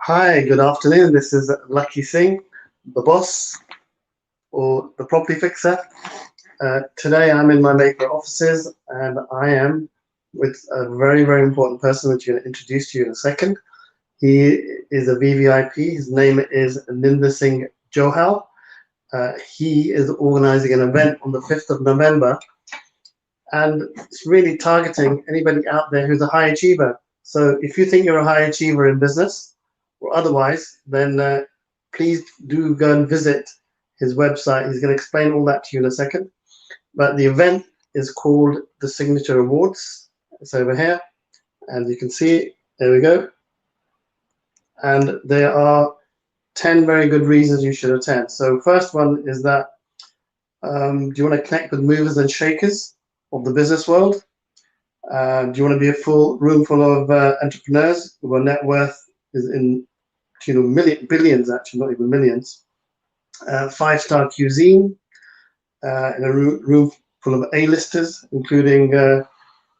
Hi, good afternoon. This is Lucky Singh, the boss or the property fixer. Today I'm in my Mayfair offices and I am with a very, very important person which I'm going to introduce to you in a second. He is a VVIP. His name is Ninder Singh Johal. He is organizing an event on the 5th of November, and it's really targeting anybody out there who's a high achiever. So if you think you're a high achiever in business or otherwise, then please do go and visit his website. He's going to explain all that to you in a second. But the event is called the Signature Awards. It's over here, and you can see, there we go. And there are 10 very good reasons you should attend. So first one is that do you want to connect with movers and shakers of the business world? Do you want to be a full room full of entrepreneurs whose net worth is in billions, actually, not even millions? Five-star cuisine in a room full of A-listers, including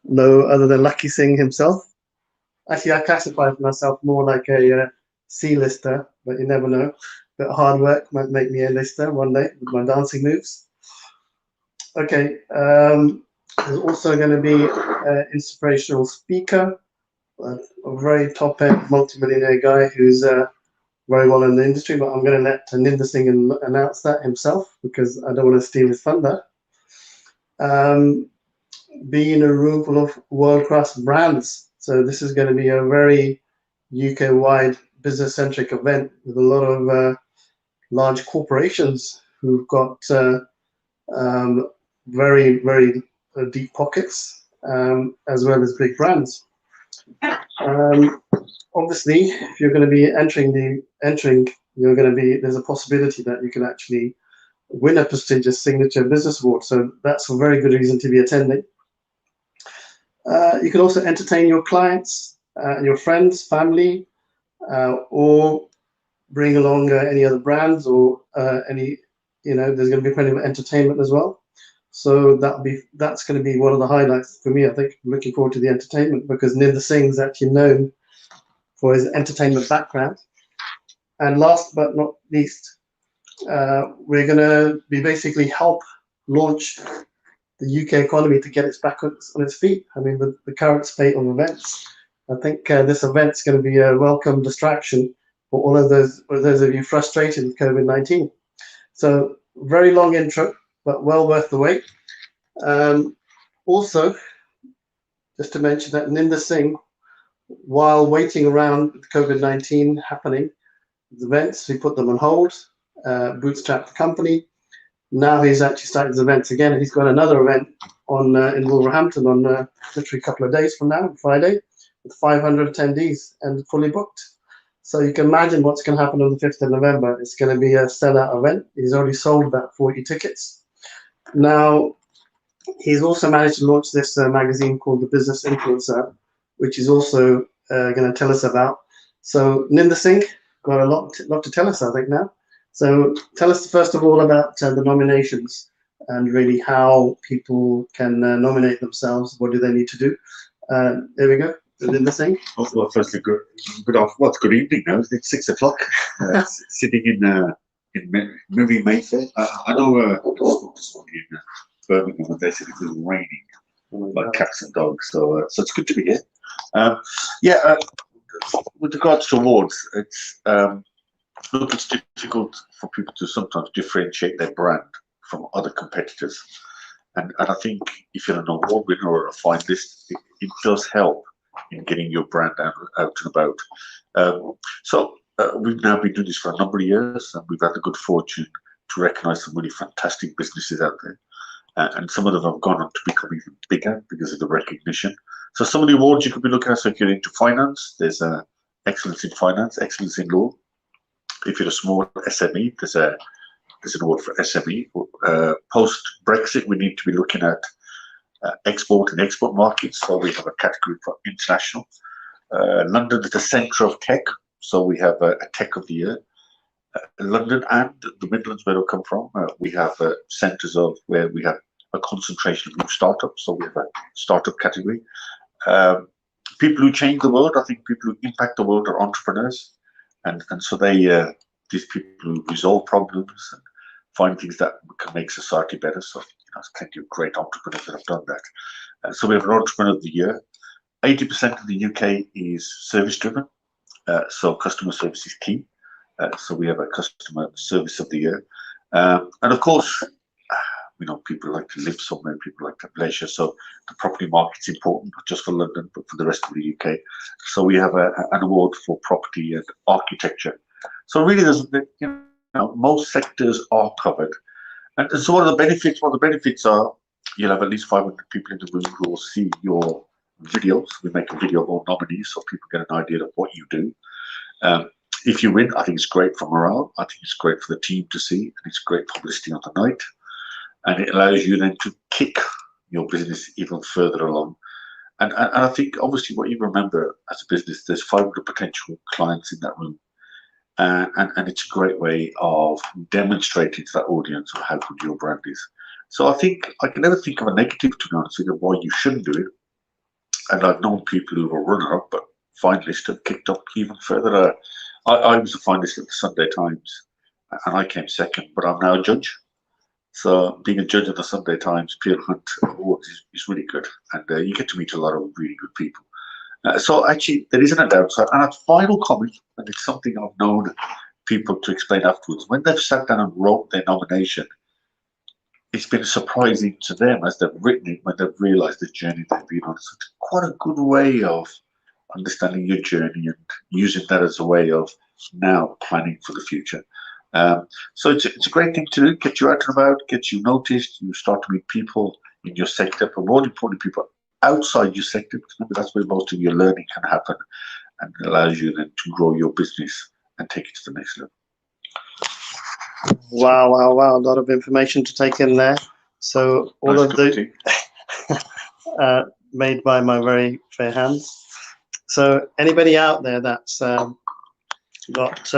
no other than Lucky Singh himself. Actually, I classify myself more like a C-lister, but you never know. But hard work might make me a lister one day with my dancing moves. Okay, there's also going to be an inspirational speaker, a very top-end multimillionaire guy who's very well in the industry, but I'm going to let Ninder Singh announce that himself because I don't want to steal his thunder. Be in a room full of world-class brands. So this is going to be a very UK-wide business-centric event with a lot of large corporations who've got very, very deep pockets, as well as big brands. Obviously, if you're going to be there's a possibility that you can actually win a prestigious signature business award. So that's a very good reason to be attending. You can also entertain your clients, your friends, family, or bring along any other brands or there's going to be plenty of entertainment as well. So that's going to be one of the highlights for me. I think I'm looking forward to the entertainment because Ninder Singh is actually known for his entertainment background. And last but not least, we're going to be basically help launch the UK economy to get it back on its feet. I mean, with the current state of events, I think this event's going to be a welcome distraction for all of those of you frustrated with COVID-19. So very long intro, but well worth the wait. Also, just to mention that Ninder Singh, while waiting around with COVID-19 happening, the events, he put them on hold, bootstrapped the company. Now he's actually started his events again, and he's got another event on in Wolverhampton on literally a couple of days from now, Friday, with 500 attendees and fully booked. So you can imagine what's going to happen on the 5th of November. It's going to be a sellout event. He's already sold about 40 tickets. Now, he's also managed to launch this magazine called The Business Influencer, which is also going to tell us about. So Ninder Singh got a lot to tell us, I think, now. So tell us first of all about the nominations and really how people can nominate themselves. What do they need to do? There we go. Ninder Singh. Well, firstly, good evening now. It's 6 o'clock. Sitting in movie Mayfair. I know in Birmingham, and they said it was raining like cats and dogs. So it's good to be here. With regards to awards, it's difficult for people to sometimes differentiate their brand from other competitors, and I think if you're an award winner or a finalist, it does help in getting your brand out and about. We've now been doing this for a number of years, and we've had the good fortune to recognise some really fantastic businesses out there. And some of them have gone on to become even bigger because of the recognition. So some of the awards you could be looking at, so if you're into finance, there's excellence in finance, excellence in law. If you're a small SME, there's an award for SME. Post-Brexit, we need to be looking at export and export markets, so we have a category for international. London is the centre of tech, so we have a Tech of the Year. London and the Midlands, where we come from, we have centres of where we have a concentration of new startups, so we have a startup category. People who change the world, I think people who impact the world are entrepreneurs, and so they these people who resolve problems and find things that can make society better. So there's plenty of great entrepreneurs that have done that. So we have an Entrepreneur of the Year. 80% of the UK is service driven, so customer service is key. So we have a Customer Service of the Year, and of course, people like to live somewhere, people like to have leisure. So the property market's important, not just for London, but for the rest of the UK. So we have an award for property and architecture. So really, most sectors are covered. And so one of the benefits are you'll have at least 500 people in the room who will see your videos. We make a video of all nominees so people get an idea of what you do. If you win, I think it's great for morale. I think it's great for the team to see, and it's great publicity on the night. And it allows you then to kick your business even further along. And I think obviously what you remember as a business, there's 500 potential clients in that room. And it's a great way of demonstrating to that audience of how good your brand is. So I think I can never think of a negative, to be honest with you, why you shouldn't do it. And I've known people who were runner-up, but finalists have kicked up even further. I was a finalist at the Sunday Times, and I came second, but I'm now a judge. So being a judge at the Sunday Times Peer Hunt Awards is really good, and you get to meet a lot of really good people. So actually, there isn't a downside. And a final comment, and it's something I've known people to explain afterwards, when they've sat down and wrote their nomination, it's been surprising to them as they've written it when they've realised the journey they've been on. So it's quite a good way of understanding your journey and using that as a way of now planning for the future. So it's a great thing to do, get you out and about, get you noticed, you start to meet people in your sector, but more importantly, people outside your sector, because maybe that's where most of your learning can happen, and it allows you then to grow your business and take it to the next level. Wow, a lot of information to take in there. So all Nice of the made by my very fair hands. So anybody out there that's got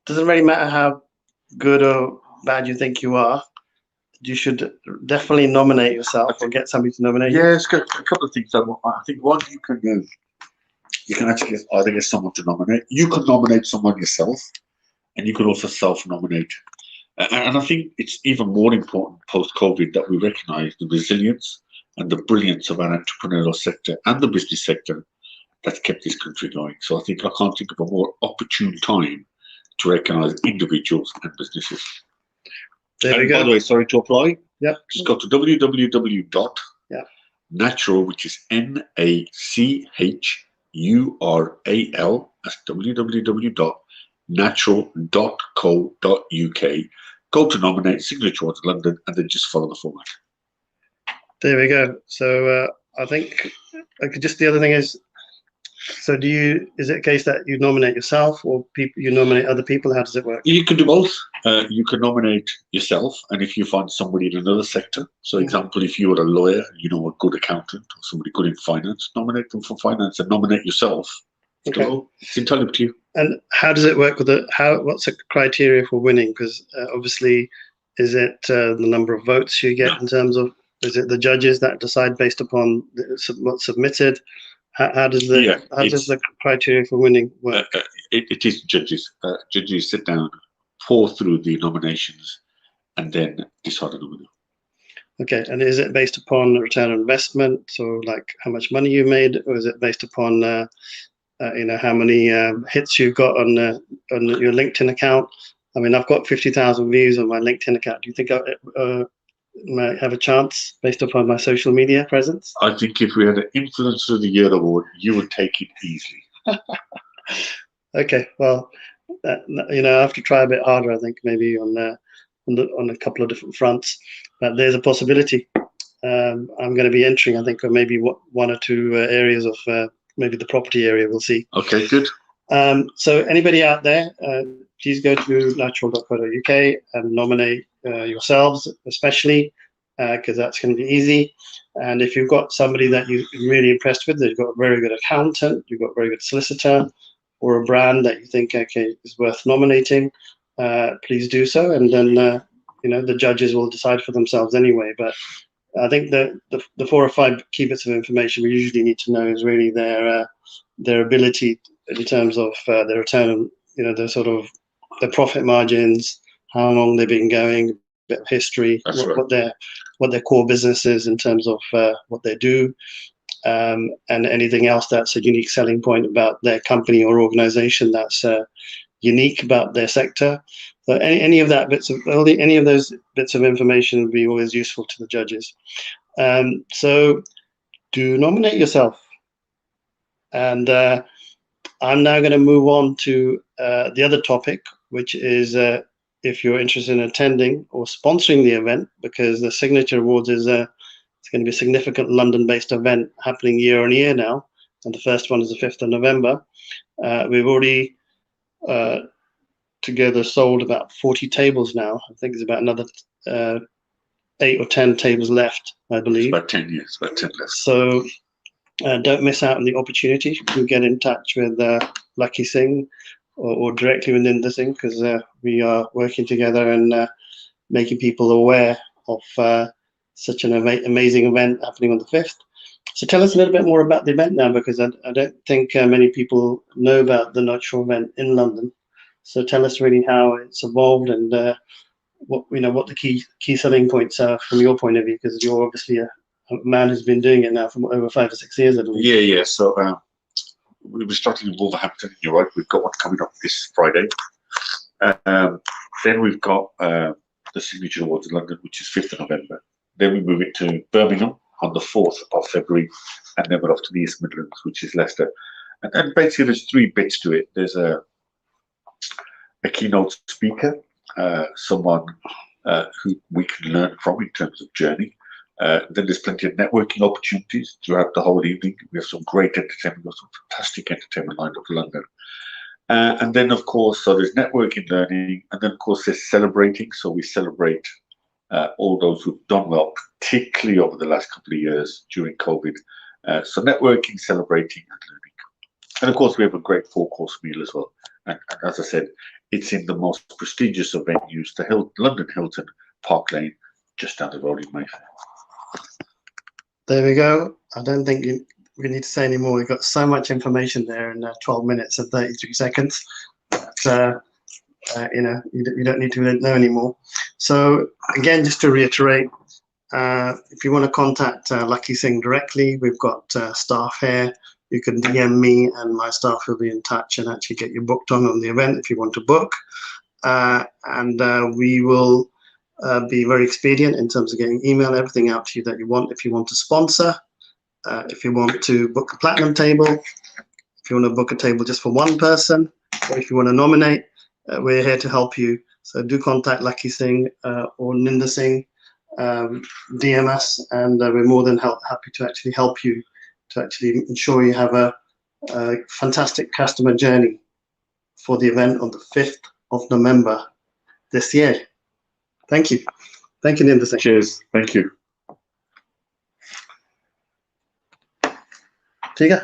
doesn't really matter how good or bad you think you are, you should definitely nominate yourself or get somebody to nominate you. Yes, a couple of things. I think one, you can actually either get someone to nominate. You could nominate someone yourself, and you could also self-nominate. And I think it's even more important post-COVID that we recognise the resilience and the brilliance of our entrepreneurial sector and the business sector that's kept this country going. So I can't think of a more opportune time to recognise individuals and businesses. There we go. By the way, sorry to apply. Yep. Just go to www.natural, which is NACHURAL. That's www.natural.co.uk. Go to nominate, Signature Awards London, and then just follow the format. There we go. So I think just the other thing is, so is it a case that you nominate yourself or you nominate other people? How does it work? You can do both. You can nominate yourself, and if you find somebody in another sector, so example, if you are a lawyer, a good accountant or somebody good in finance, nominate them for finance and nominate yourself. Okay. So it's entirely up to you. And how does it work with what's the criteria for winning? Because obviously, is it the number of votes you get in terms of, is it the judges that decide based upon what's submitted? How does the criteria for winning work? It is judges. Judges sit down, pour through the nominations, and then decide on the winner. Okay, and is it based upon return on investment, so like how much money you made, or is it based upon how many hits you've got on your LinkedIn account? I mean, I've got 50,000 views on my LinkedIn account. Do you think I might have a chance based upon my social media presence? I think if we had an Influencer of the Year award, you would take it easily. Okay, well, I have to try a bit harder. I think maybe on a couple of different fronts, but there's a possibility. I'm going to be entering, I think, or maybe one or two areas of maybe the property area. We'll see. Okay, good. So anybody out there, please go to natural.co.uk and nominate yourselves, especially because that's going to be easy. And if you've got somebody that you're really impressed with, you've got a very good accountant, you've got a very good solicitor, or a brand that you think is worth nominating, please do so. And then the judges will decide for themselves anyway. But I think the 4 or 5 key bits of information we usually need to know is really their ability in terms of the return, the sort of the profit margins, how long they've been going, a bit of history, what their core business is in terms of what they do, and anything else that's a unique selling point about their company or organization that's unique about their sector. So any of those bits of information would be always useful to the judges. So do nominate yourself. And I'm now going to move on to the other topic, which is if you're interested in attending or sponsoring the event, because the Signature Awards is it's going to be a significant London-based event happening year on year now, and the first one is the 5th of November. We've already together sold about 40 tables now. I think there's about another 8 or 10 tables left, I believe. It's about 10 years, about 10 left. So don't miss out on the opportunity to get in touch with Lucky Singh or directly with Ninder Singh, because we are working together and making people aware of such an amazing event happening on the 5th. So tell us a little bit more about the event now, because I don't think many people know about the Not Sure event in London. So tell us really how it's evolved and what the key selling points are from your point of view, because you're obviously a man who's been doing it now for over 5 or 6 years, I believe. Yeah. So we were starting in Wolverhampton. You're right. We've got one coming up this Friday. Then we've got the Signature Awards in London, which is 5th of November. Then we move it to Birmingham on the 4th of February, and then we're off to the East Midlands, which is Leicester. And basically, there's 3 bits to it. There's a keynote speaker, someone who we can learn from in terms of journey. Then there's plenty of networking opportunities throughout the whole evening. We have some great entertainment, we've got some fantastic entertainment lined up for London. And then, of course, so there's networking, learning, and then, of course, there's celebrating. So we celebrate all those who've done well, particularly over the last couple of years during COVID. So networking, celebrating, and learning. And, of course, we have a great 4-course meal as well. And as I said, it's in the most prestigious of venues, the London Hilton, Park Lane, just down the road in Mayfair. There we go. I don't think we need to say any more. We've got so much information there in 12 minutes and 33 seconds. But, you don't need to know anymore. So again, just to reiterate, if you want to contact Lucky Singh directly, we've got staff here. You can DM me and my staff will be in touch and actually get you booked on the event if you want to book. And we will be very expedient in terms of getting everything out to you that you want. If you want to sponsor, if you want to book a platinum table, if you want to book a table just for one person, or if you want to nominate, we're here to help you. So do contact Lucky Singh or Ninder Singh, DM us, and we're more than happy to actually help you to actually ensure you have a fantastic customer journey for the event on the 5th of November this year. Thank you. Thank you, Ninder Singh. Cheers. Thank you. ठीक है